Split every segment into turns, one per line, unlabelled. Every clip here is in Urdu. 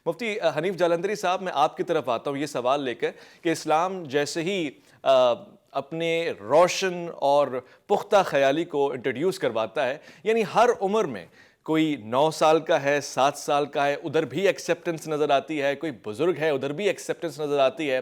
مفتی حنیف جالندھری صاحب، میں آپ کی طرف آتا ہوں یہ سوال لے کر کہ اسلام جیسے ہی اپنے روشن اور پختہ خیالی کو انٹروڈیوس کرواتا ہے، یعنی ہر عمر میں کوئی 9 سال کا ہے، 7 سال کا ہے، ادھر بھی ایکسیپٹنس نظر آتی ہے، کوئی بزرگ ہے ادھر بھی ایکسیپٹنس نظر آتی ہے،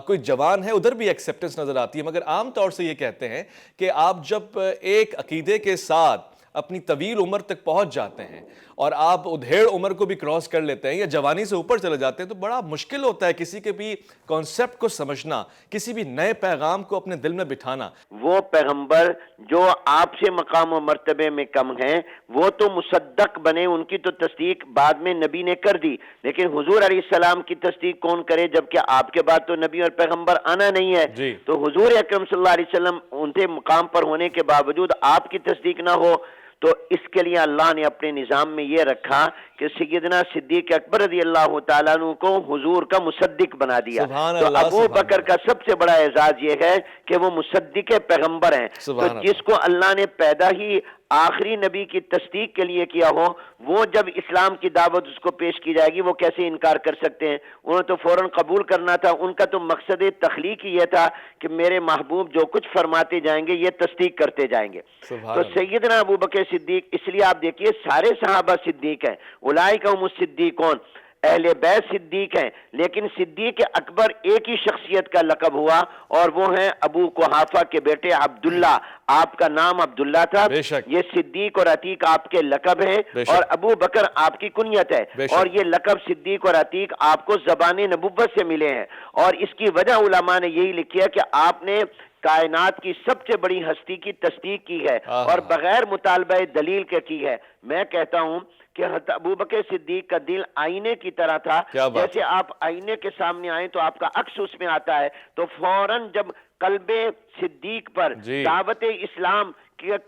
کوئی جوان ہے ادھر بھی ایکسیپٹنس نظر آتی ہے، مگر عام طور سے یہ کہتے ہیں کہ آپ جب ایک عقیدے کے ساتھ اپنی طویل عمر تک پہنچ جاتے ہیں اور آپ ادھیڑ عمر کو بھی کراس کر لیتے ہیں یا جوانی سے اوپر چلے جاتے ہیں تو بڑا مشکل ہوتا ہے کسی کے بھی کانسیپٹ کو سمجھنا، کسی بھی نئے پیغام کو اپنے دل میں بٹھانا۔
وہ پیغمبر جو آپ سے مقام و مرتبے میں کم ہیں وہ تو مصدق بنے، ان کی تو تصدیق بعد میں نبی نے کر دی، لیکن حضور علیہ السلام کی تصدیق کون کرے جبکہ آپ کے بعد تو نبی اور پیغمبر آنا نہیں ہے۔
جی
تو حضور اکرم صلی اللہ علیہ وسلم ان کے مقام پر ہونے کے باوجود آپ کی تصدیق نہ ہو، تو اس کے لیے اللہ نے اپنے نظام میں یہ رکھا کہ سیدنا صدیق اکبر رضی اللہ تعالیٰ عنہ کو حضور کا مصدق بنا دیا۔
سبحان
تو
اللہ،
ابو
سبحان
بکر کا سب سے بڑا اعزاز یہ ہے کہ وہ مصدق پیغمبر ہیں۔ تو جس کو اللہ نے پیدا ہی آخری نبی کی تصدیق کے لیے کیا ہو، وہ جب اسلام کی دعوت اس کو پیش کی جائے گی وہ کیسے انکار کر سکتے ہیں؟ انہوں نے تو فوراً قبول کرنا تھا۔ ان کا تو مقصد تخلیق ہی یہ تھا کہ میرے محبوب جو کچھ فرماتے جائیں گے یہ تصدیق کرتے جائیں گے۔ تو سیدنا ابو بکر صدیق، اس لیے آپ دیکھیے سارے صحابہ صدیق ہیں، اولئک هم الصدیقون، اہل بیت صدیق ہیں، لیکن صدیق اکبر ایک ہی شخصیت کا لقب ہوا اور وہ ہیں ابو قحافہ کے بیٹے عبداللہ۔ آپ کا نام عبداللہ تھا، یہ صدیق اور عتیق آپ کے لقب ہیں، اور ابو بکر آپ کی کنیت ہے، اور یہ لقب صدیق اور عتیق آپ کو زبان نبوت سے ملے ہیں۔ اور اس کی وجہ علماء نے یہی لکھی ہے کہ آپ نے کائنات کی سب سے بڑی ہستی کی تصدیق کی ہے اور بغیر مطالبہ دلیل کے کی ہے۔ میں کہتا ہوں کہ ابو بکر صدیق کا دل آئینے کی طرح تھا، جیسے آپ آئینے کے سامنے آئیں تو آپ کا عکس اس میں آتا ہے، تو فوراً جب قلب صدیق پر دعوت اسلام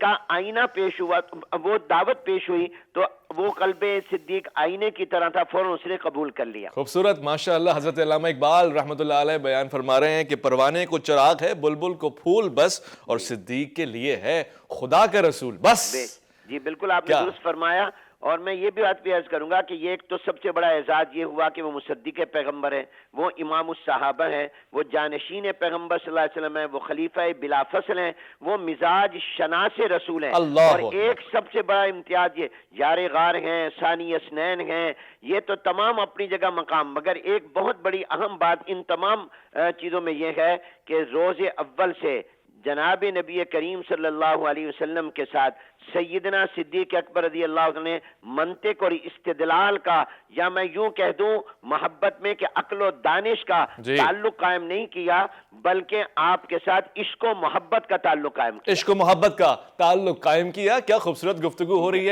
کا آئینہ پیش ہوا، وہ دعوت پیش ہوئی، تو وہ قلب صدیق آئینے کی طرح تھا، فوراً اس نے قبول کر لیا۔
خوبصورت، ماشاءاللہ۔ حضرت علامہ اقبال رحمۃ اللہ علیہ بیان فرما رہے ہیں کہ پروانے کو چراغ ہے، بلبل کو پھول بس، اور صدیق کے لیے ہے خدا کا رسول بس۔
جی بالکل آپ نے درست فرمایا، اور میں یہ بھی بات بھی عرض کروں گا کہ یہ ایک تو سب سے بڑا اعزاز یہ ہوا کہ وہ مصدق پیغمبر ہیں، وہ امام الصحابہ ہیں، وہ جانشین پیغمبر صلی اللہ علیہ وسلم ہیں، وہ خلیفہ بلا فصل ہیں، وہ مزاج شناس رسول ہیں، اور ایک سب سے بڑا امتیاز یہ یار غار ہیں، ثانی اسنین ہیں، یہ تو تمام اپنی جگہ مقام، مگر ایک بہت بڑی اہم بات ان تمام چیزوں میں یہ ہے کہ روز اول سے جناب نبی کریم صلی اللہ علیہ وسلم کے ساتھ سیدنا صدیق اکبر رضی اللہ عنہ نے منطق اور استدلال کا، یا میں یوں کہہ دوں محبت میں کہ عقل و دانش کا تعلق قائم نہیں کیا، بلکہ آپ کے ساتھ عشق و محبت کا تعلق قائم کیا۔
عشق و محبت کا تعلق قائم کیا۔ کیا خوبصورت گفتگو ہو رہی ہے۔